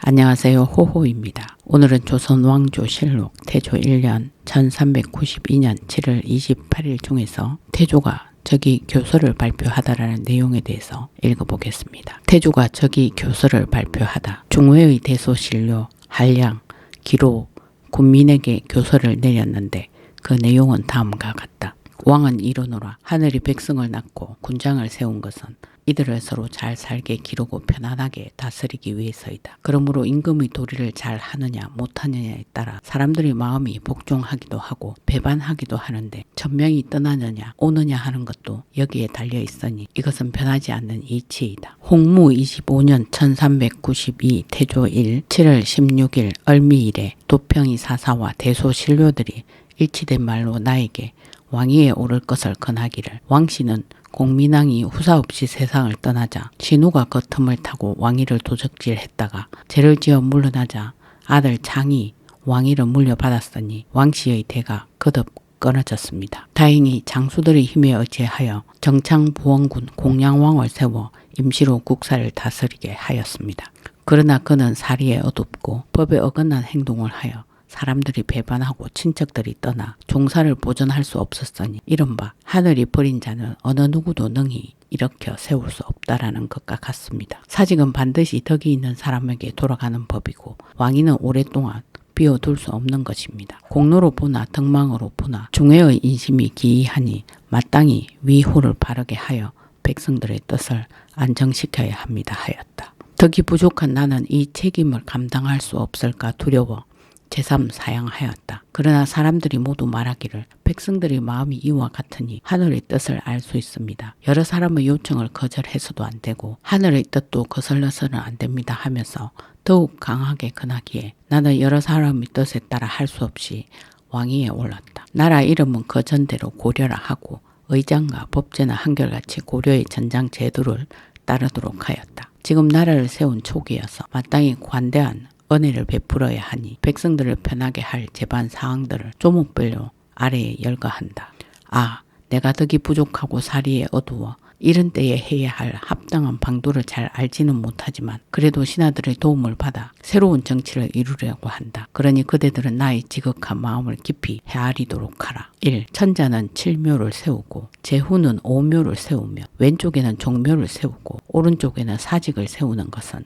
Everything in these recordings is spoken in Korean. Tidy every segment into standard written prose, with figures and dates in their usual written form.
안녕하세요. 호호입니다. 오늘은 조선왕조실록 태조 1년 1392년 7월 28일 중에서 태조가 저기 교서를 발표하다라는 내용에 대해서 읽어보겠습니다. 태조가 저기 교서를 발표하다. 중외의 대소신료, 한량, 기록, 군민에게 교서를 내렸는데 그 내용은 다음과 같다. 왕은 이르노라. 하늘이 백성을 낳고 군장을 세운 것은 이들을 서로 잘 살게 기르고 편안하게 다스리기 위해서이다. 그러므로 임금의 도리를 잘 하느냐 못하느냐에 따라 사람들의 마음이 복종하기도 하고 배반하기도 하는데 천명이 떠나느냐 오느냐 하는 것도 여기에 달려 있으니 이것은 변하지 않는 이치이다. 홍무 25년 1392 태조 1 7월 16일 을미일에 도평이 사사와 대소신료들이 일치된 말로 나에게 왕위에 오를 것을 권하기를. 왕씨는 공민왕이 후사 없이 세상을 떠나자 신우가 그 틈을 타고 왕위를 도적질했다가 죄를 지어 물러나자 아들 장이 왕위를 물려받았으니 왕씨의 대가 거듭 끊어졌습니다. 다행히 장수들의 힘에 의지하여 정창부원군 공양왕을 세워 임시로 국사를 다스리게 하였습니다. 그러나 그는 사리에 어둡고 법에 어긋난 행동을 하여 사람들이 배반하고 친척들이 떠나 종사를 보존할 수 없었으니 이른바 하늘이 버린 자는 어느 누구도 능히 일으켜 세울 수 없다라는 것과 같습니다. 사직은 반드시 덕이 있는 사람에게 돌아가는 법이고 왕위는 오랫동안 비워둘 수 없는 것입니다. 공로로 보나 덕망으로 보나 중외의 인심이 기이하니 마땅히 위호를 바르게 하여 백성들의 뜻을 안정시켜야 합니다 하였다. 덕이 부족한 나는 이 책임을 감당할 수 없을까 두려워 제3 사양하였다. 그러나 사람들이 모두 말하기를 백성들의 마음이 이와 같으니 하늘의 뜻을 알 수 있습니다. 여러 사람의 요청을 거절해서도 안 되고 하늘의 뜻도 거슬러서는 안 됩니다 하면서 더욱 강하게 권하기에 나는 여러 사람의 뜻에 따라 할 수 없이 왕위에 올랐다. 나라 이름은 그 전대로 고려라 하고 의장과 법제는 한결같이 고려의 전장 제도를 따르도록 하였다. 지금 나라를 세운 초기여서 마땅히 관대한 은혜를 베풀어야 하니 백성들을 편하게 할 제반 사항들을 조목별로 아래에 열거한다. 아, 내가 덕이 부족하고 사리에 어두워 이런 때에 해야 할 합당한 방도를 잘 알지는 못하지만 그래도 신하들의 도움을 받아 새로운 정치를 이루려고 한다. 그러니 그대들은 나의 지극한 마음을 깊이 헤아리도록 하라. 1. 천자는 칠묘를 세우고 제후는 오묘를 세우며 왼쪽에는 종묘를 세우고 오른쪽에는 사직을 세우는 것은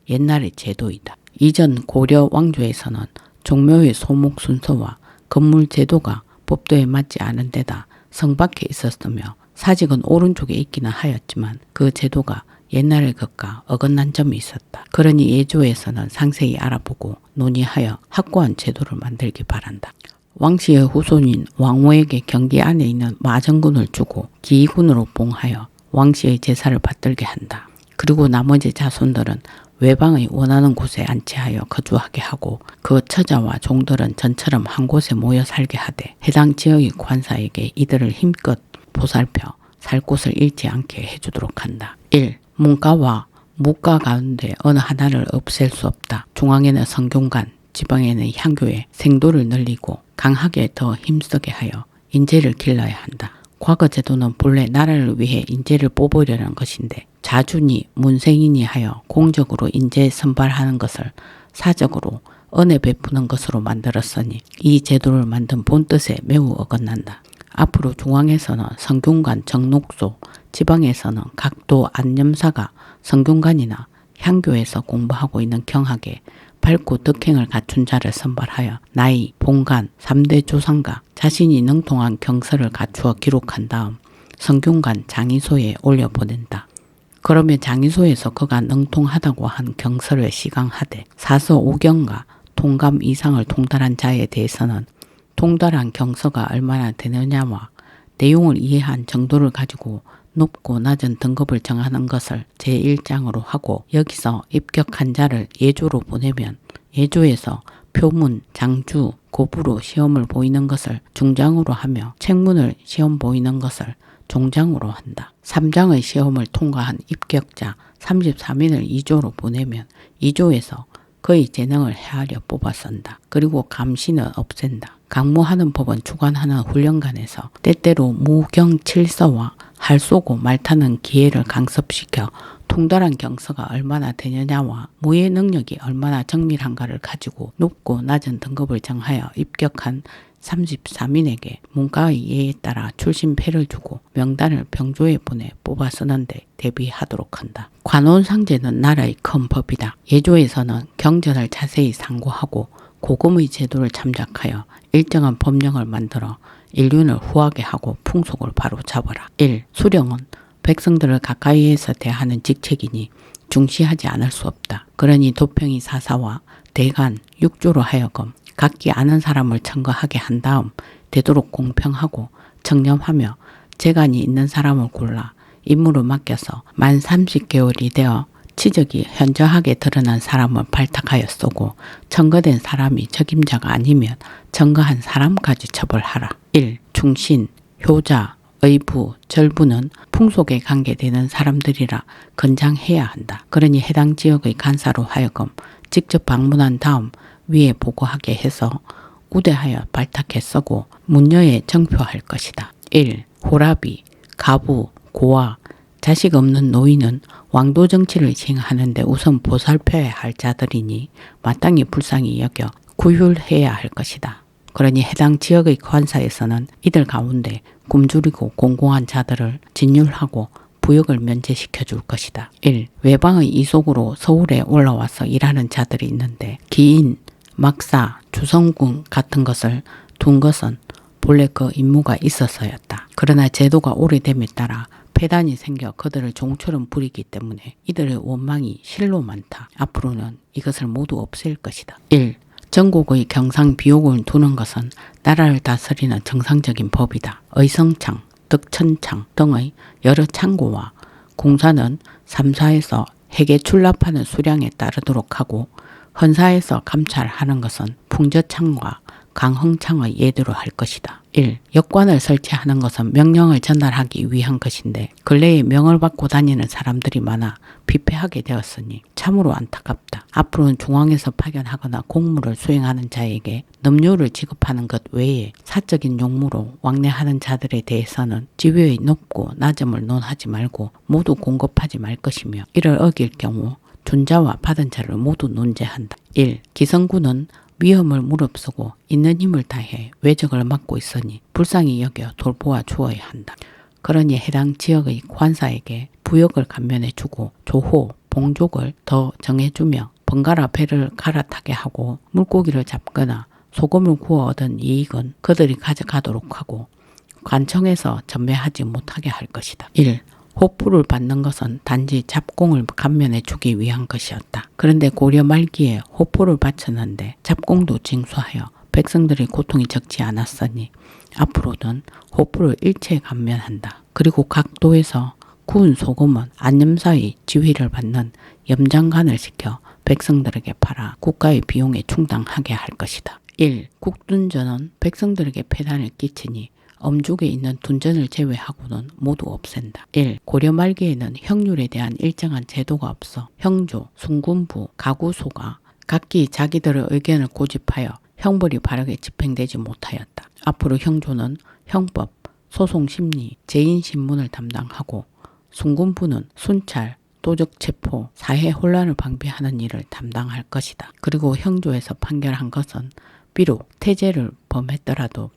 옛날의 제도이다. 이전 고려 왕조에서는 종묘의 소목 순서와 건물 제도가 법도에 맞지 않은 데다 성 밖에 있었으며 사직은 오른쪽에 있기는 하였지만 그 제도가 옛날의 것과 어긋난 점이 있었다. 그러니 예조에서는 상세히 알아보고 논의하여 확고한 제도를 만들기 바란다. 왕씨의 후손인 왕후에게 경기 안에 있는 마정군을 주고 기이군으로 봉하여 왕씨의 제사를 받들게 한다. 그리고 나머지 자손들은 외방의 원하는 곳에 안치하여 거주하게 하고 그 처자와 종들은 전처럼 한 곳에 모여 살게 하되 해당 지역의 관사에게 이들을 힘껏 보살펴 살 곳을 잃지 않게 해주도록 한다. 1. 문가와 무가 가운데 어느 하나를 없앨 수 없다. 중앙에는 성균관, 지방에는 향교에 생도를 늘리고 강하게 더 힘쓰게 하여 인재를 길러야 한다. 과거 제도는 본래 나라를 위해 인재를 뽑으려는 것인데 자준이 문생인이 하여 공적으로 인재 선발하는 것을 사적으로 은혜 베푸는 것으로 만들었으니 이 제도를 만든 본뜻에 매우 어긋난다. 앞으로 중앙에서는 성균관 정록소, 지방에서는 각도 안념사가 성균관이나 향교에서 공부하고 있는 경학에 밝고 덕행을 갖춘 자를 선발하여 나이, 본관, 3대 조상과 자신이 능통한 경서를 갖추어 기록한 다음 성균관 장의소에 올려보낸다. 그러면 장의소에서 그가 능통하다고 한 경서를 시강하되 사서 5경과 통감 이상을 통달한 자에 대해서는 통달한 경서가 얼마나 되느냐와 내용을 이해한 정도를 가지고 높고 낮은 등급을 정하는 것을 제1장으로 하고 여기서 입격한 자를 예조로 보내면 예조에서 표문, 장주, 고부로 시험을 보이는 것을 중장으로 하며 책문을 시험 보이는 것을 종장으로 한다. 3장의 시험을 통과한 입격자 33인을 2조로 보내면 2조에서 그의 재능을 헤아려 뽑아 쓴다. 그리고 감시는 없앤다. 강무하는 법은 주관하는 훈련관에서 때때로 무경칠서와 할 쏘고 말 타는 기회를 강습시켜 통달한 경서가 얼마나 되느냐와 무예 능력이 얼마나 정밀한가를 가지고 높고 낮은 등급을 정하여 입격한 33인에게 문과의 예에 따라 출신패를 주고 명단을 병조에 보내 뽑아 쓰는데 대비하도록 한다. 관원상제는 나라의 큰 법이다. 예조에서는 경전을 자세히 상고하고 고금의 제도를 참작하여 일정한 법령을 만들어 인륜을 후하게 하고 풍속을 바로 잡아라. 1. 수령은 백성들을 가까이에서 대하는 직책이니 중시하지 않을 수 없다. 그러니 도평이 사사와 대간, 육조로 하여금 각기 아는 사람을 청거하게 한 다음 되도록 공평하고 청렴하며 재간이 있는 사람을 골라 임무를 맡겨서 만 30개월이 되어 치적이 현저하게 드러난 사람을 발탁하여 쏘고 청거된 사람이 적임자가 아니면 청거한 사람까지 처벌하라. 1. 충신, 효자, 의부, 절부는 풍속에 관계되는 사람들이라 건장해야 한다. 그러니 해당 지역의 간사로 하여금 직접 방문한 다음 위에 보고하게 해서 우대하여 발탁해 쓰고 문녀에 정표할 것이다. 1. 호랍이, 가부, 고아, 자식 없는 노인은 왕도 정치를 시행하는데 우선 보살펴야 할 자들이니 마땅히 불쌍히 여겨 구휼해야 할 것이다. 그러니 해당 지역의 관사에서는 이들 가운데 굶주리고 공공한 자들을 진율하고 부역을 면제시켜 줄 것이다. 1. 외방의 이속으로 서울에 올라와서 일하는 자들이 있는데 기인, 막사, 주성군 같은 것을 둔 것은 본래 그 임무가 있어서였다. 그러나 제도가 오래됨에 따라 폐단이 생겨 그들을 종처럼 부리기 때문에 이들의 원망이 실로 많다. 앞으로는 이것을 모두 없앨 것이다. 1. 전국의 경상 비옥을 두는 것은 나라를 다스리는 정상적인 법이다. 의성창, 덕천창 등의 여러 창고와 공사는 3사에서 해계 출납하는 수량에 따르도록 하고 헌사에서 감찰하는 것은 풍저창과 강흥창의 예대로 할 것이다. 1. 역관을 설치하는 것은 명령을 전달하기 위한 것인데 근래에 명을 받고 다니는 사람들이 많아 피폐하게 되었으니 참으로 안타깝다. 앞으로는 중앙에서 파견하거나 공무를 수행하는 자에게 넘료를 지급하는 것 외에 사적인 용무로 왕래하는 자들에 대해서는 지위의 높고 낮음을 논하지 말고 모두 공급하지 말 것이며 이를 어길 경우 준 자와 받은 자를 모두 논제한다. 1. 기성군은 위험을 무릅쓰고 있는 힘을 다해 외적을 막고 있으니 불쌍히 여겨 돌보아 주어야 한다. 그러니 해당 지역의 관사에게 부역을 감면해 주고 조호, 봉족을 더 정해주며 번갈아 배를 갈아타게 하고 물고기를 잡거나 소금을 구워 얻은 이익은 그들이 가져가도록 하고 관청에서 전매하지 못하게 할 것이다. 1. 호프를 받는 것은 단지 잡공을 감면해 주기 위한 것이었다. 그런데 고려 말기에 호프를 바쳤는데 잡공도 징수하여 백성들의 고통이 적지 않았으니 앞으로는 호프를 일체 감면한다. 그리고 각 도에서 구운 소금은 안염사의 지휘를 받는 염장간을 시켜 백성들에게 팔아 국가의 비용에 충당하게 할 것이다. 1. 국둔전은 백성들에게 폐단을 끼치니 엄죽에 있는 둔전을 제외하고는 모두 없앤다. 1. 고려 말기에는 형률에 대한 일정한 제도가 없어 형조, 순군부, 가구소가 각기 자기들의 의견을 고집하여 형벌이 바르게 집행되지 못하였다. 앞으로 형조는 형법, 소송심리, 재인신문을 담당하고 순군부는 순찰, 도적체포, 사회 혼란을 방비하는 일을 담당할 것이다. 그리고 형조에서 판결한 것은 비록 태제를 범했더라도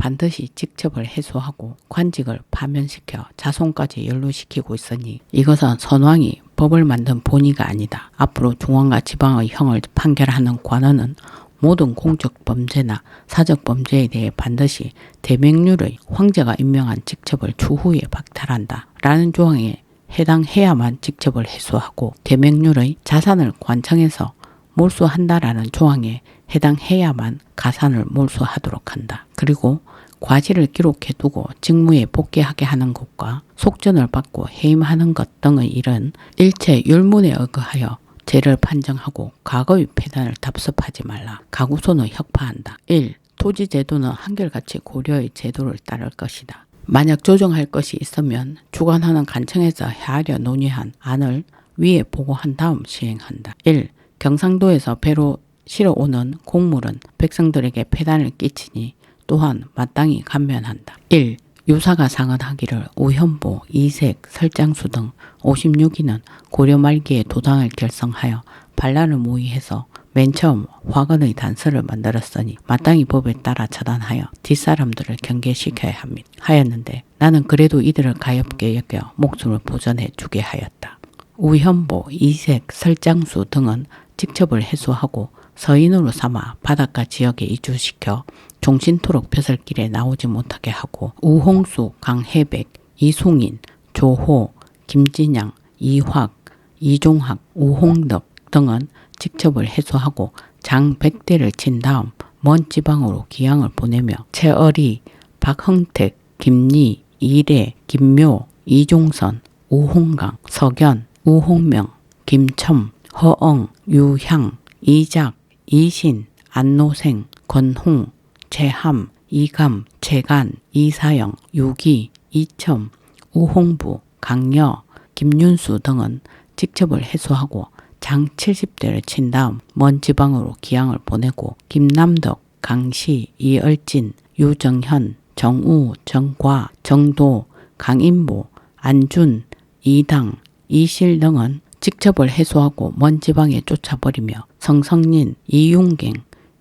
반드시 직첩을 해소하고 관직을 파면시켜 자손까지 연루시키고 있으니 이것은 선왕이 법을 만든 본의가 아니다. 앞으로 중앙과 지방의 형을 판결하는 관원은 모든 공적 범죄나 사적 범죄에 대해 반드시 대명률의 황제가 임명한 직첩을 추후에 박탈한다. 라는 조항에 해당해야만 직첩을 해소하고 대명률의 자산을 관청에서 몰수한다라는 조항에 해당해야만 가산을 몰수하도록 한다. 그리고 과실을 기록해두고 직무에 복귀하게 하는 것과 속전을 받고 해임하는 것 등의 일은 일체 율문에 의거하여 죄를 판정하고 과거의 폐단을 답습하지 말라. 가구소는 혁파한다. 1. 토지제도는 한결같이 고려의 제도를 따를 것이다. 만약 조정할 것이 있으면 주관하는 간청에서 헤아려 논의한 안을 위에 보고한 다음 시행한다. 1. 경상도에서 배로 실어오는 곡물은 백성들에게 폐단을 끼치니 또한 마땅히 감면한다. 1. 유사가 상언하기를 우현보, 이색, 설장수 등 56인은 고려 말기에 도당을 결성하여 반란을 모의해서 맨 처음 화건의 단서를 만들었으니 마땅히 법에 따라 처단하여 뒷사람들을 경계시켜야 합니다. 하였는데 나는 그래도 이들을 가엾게 여겨 목숨을 보전해 주게 하였다. 우현보, 이색, 설장수 등은 직첩을 해소하고 서인으로 삼아 바닷가 지역에 이주시켜 종신토록 벼슬길에 나오지 못하게 하고 우홍수, 강해백, 이송인, 조호, 김진양, 이확, 이종학, 우홍덕 등은 직첩을 해소하고 장 100대를 친 다음 먼 지방으로 기양을 보내며 최어리, 박흥택, 김리, 이래, 김묘, 이종선, 우홍강, 석연, 우홍명, 김첨, 허엉, 유향, 이작, 이신, 안노생, 권홍, 최함, 이감, 최간, 이사영, 유기, 이첨, 우홍부, 강여, 김윤수 등은 직첩을 해소하고 장 70대를 친 다음 먼 지방으로 기양을 보내고 김남덕, 강시, 이얼진, 유정현, 정우, 정과, 정도, 강인보, 안준, 이당, 이실 등은 직첩을 해소하고 먼 지방에 쫓아버리며 성성린, 이윤갱,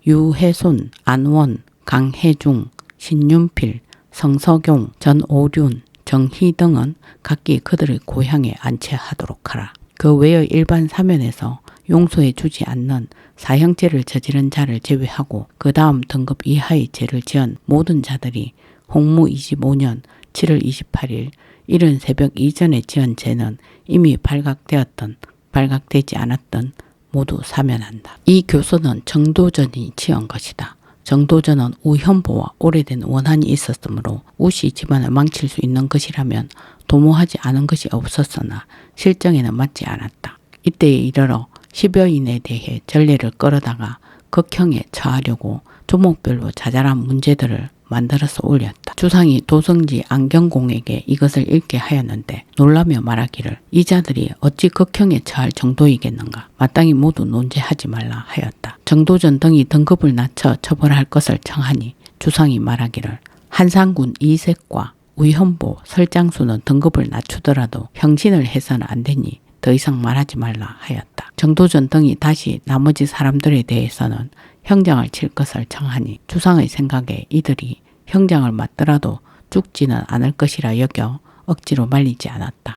유해손, 안원, 강해중, 신윤필, 성석용, 전오륜, 정희 등은 각기 그들의 고향에 안치하도록 하라. 그 외의 일반 사면에서 용서해 주지 않는 사형죄를 저지른 자를 제외하고 그 다음 등급 이하의 죄를 지은 모든 자들이 홍무 25년 7월 28일 이른 새벽 이전에 지은 죄는 이미 발각되었던 발각되지 않았던 모두 사면한다. 이 교서는 정도전이 지은 것이다. 정도전은 우현보와 오래된 원한이 있었으므로 우씨 집안을 망칠 수 있는 것이라면 도모하지 않은 것이 없었으나 실정에는 맞지 않았다. 이때에 이르러 10여인에 대해 전례를 끌어다가 극형에 처하려고 조목별로 자잘한 문제들을 만들어서 올렸다. 주상이 도성지 안경공에게 이것을 읽게 하였는데 놀라며 말하기를 이 자들이 어찌 극형에 처할 정도이겠는가. 마땅히 모두 논제하지 말라 하였다. 정도전 등이 등급을 낮춰 처벌할 것을 청하니 주상이 말하기를 한상군 이색과 우현보, 설장수는 등급을 낮추더라도 형신을 해서는 안 되니 더 이상 말하지 말라 하였다. 정도전 등이 다시 나머지 사람들에 대해서는 형장을 칠 것을 청하니 주상의 생각에 이들이 형장을 맞더라도 죽지는 않을 것이라 여겨 억지로 말리지 않았다.